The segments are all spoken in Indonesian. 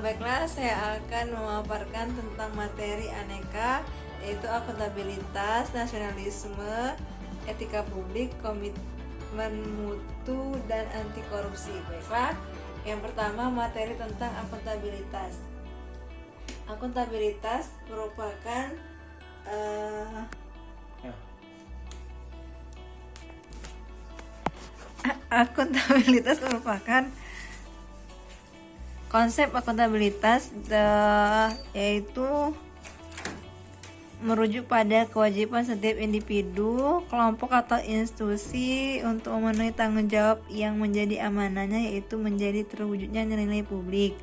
Baiklah, saya akan memaparkan tentang materi aneka, yaitu akuntabilitas, nasionalisme, etika publik, komitmen mutu, dan anti korupsi. Baiklah, yang pertama materi tentang akuntabilitas. Akuntabilitas merupakan akuntabilitas merupakan konsep akuntabilitas yaitu merujuk pada kewajiban setiap individu, kelompok atau institusi untuk memenuhi tanggung jawab yang menjadi amanahnya, yaitu menjadi terwujudnya nilai-nilai publik.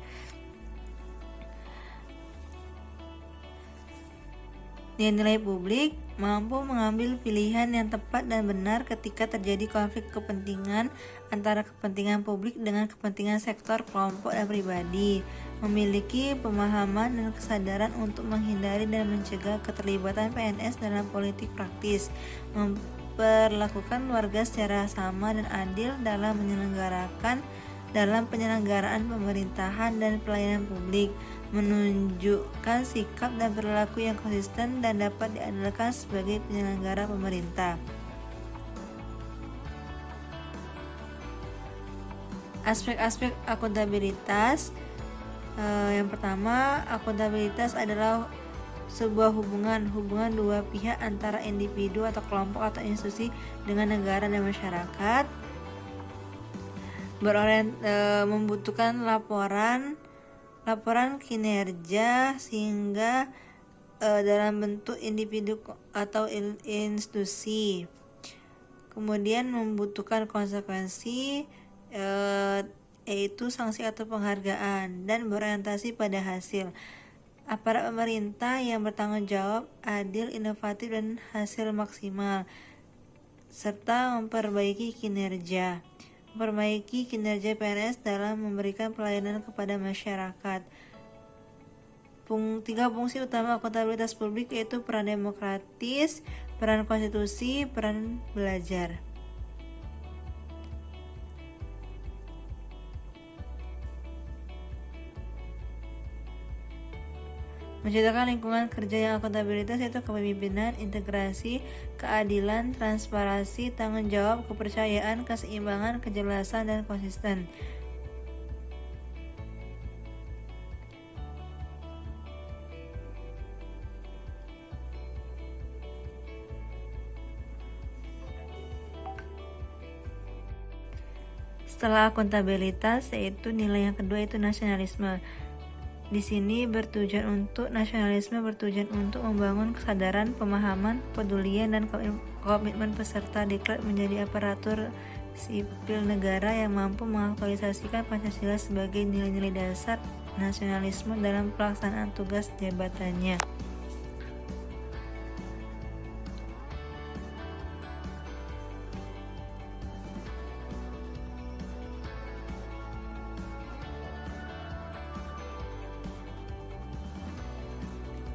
Nilai-nilai publik mampu mengambil pilihan yang tepat dan benar ketika terjadi konflik kepentingan antara kepentingan publik dengan kepentingan sektor, kelompok, dan pribadi. Memiliki pemahaman dan kesadaran untuk menghindari dan mencegah keterlibatan PNS dalam politik praktis. Memperlakukan warga secara sama dan adil dalam penyelenggaraan pemerintahan dan pelayanan publik. Menunjukkan sikap dan perilaku yang konsisten dan dapat diandalkan sebagai penyelenggara pemerintah. Aspek-aspek akuntabilitas. Yang pertama, akuntabilitas adalah sebuah hubungan dua pihak antara individu atau kelompok atau institusi dengan negara dan masyarakat. Membutuhkan laporan kinerja sehingga dalam bentuk individu atau institusi. Kemudian membutuhkan konsekuensi, yaitu sanksi atau penghargaan, dan berorientasi pada hasil. Aparat pemerintah yang bertanggung jawab, adil, inovatif, dan hasil maksimal, serta memperbaiki kinerja PNS dalam memberikan pelayanan kepada masyarakat. 3 fungsi utama akuntabilitas publik yaitu peran demokratis, peran konstitusi, peran belajar. Menciptakan lingkungan kerja yang akuntabilitas yaitu kepemimpinan, integrasi, keadilan, transparansi, tanggung jawab, kepercayaan, keseimbangan, kejelasan, dan konsisten. Setelah akuntabilitas, yaitu nilai yang kedua itu nasionalisme. Di sini nasionalisme bertujuan untuk membangun kesadaran, pemahaman, kepedulian, dan komitmen peserta diklat menjadi aparatur sipil negara yang mampu mengaktualisasikan Pancasila sebagai nilai-nilai dasar nasionalisme dalam pelaksanaan tugas jabatannya.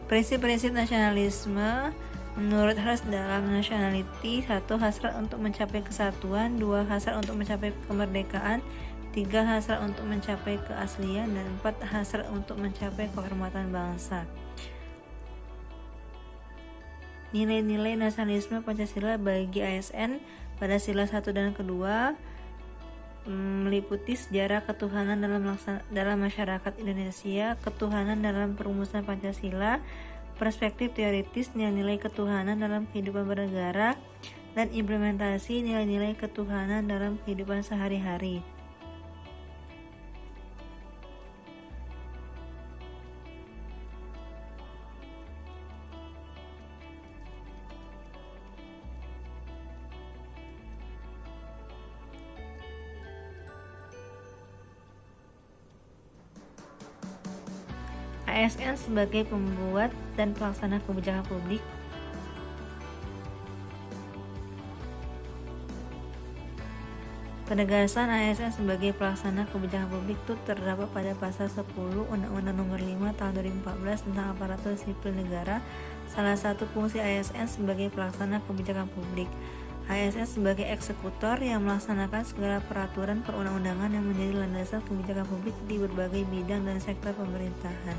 Prinsip-prinsip nasionalisme menurut Hers dalam nationality: 1. Hasrat untuk mencapai kesatuan, 2. hasrat untuk mencapai kemerdekaan, 3. hasrat untuk mencapai keaslian, dan 4. hasrat untuk mencapai kehormatan bangsa. Nilai-nilai nasionalisme Pancasila bagi ASN pada sila 1 dan kedua meliputi sejarah ketuhanan dalam masyarakat Indonesia, ketuhanan dalam perumusan Pancasila, perspektif teoritis nilai-nilai ketuhanan dalam kehidupan bernegara, dan implementasi nilai-nilai ketuhanan dalam kehidupan sehari-hari. ASN sebagai pembuat dan pelaksana kebijakan publik. Penegasan ASN sebagai pelaksana kebijakan publik itu terdapat pada pasal 10 Undang-Undang Nomor 5 Tahun 2014 tentang aparatur sipil negara. Salah satu fungsi ASN sebagai pelaksana kebijakan publik ASN sebagai eksekutor yang melaksanakan segala peraturan perundang-undangan yang menjadi landasan kebijakan publik di berbagai bidang dan sektor pemerintahan.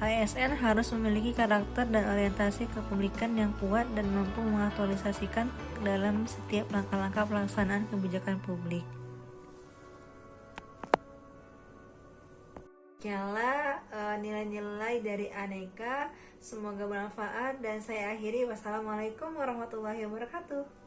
ASN harus memiliki karakter dan orientasi kepublikan yang kuat dan mampu mengaktualisasikan dalam setiap langkah-langkah pelaksanaan kebijakan publik. Demikianlah nilai-nilai dari Aneka. Semoga bermanfaat dan saya akhiri. Wassalamualaikum warahmatullahi wabarakatuh.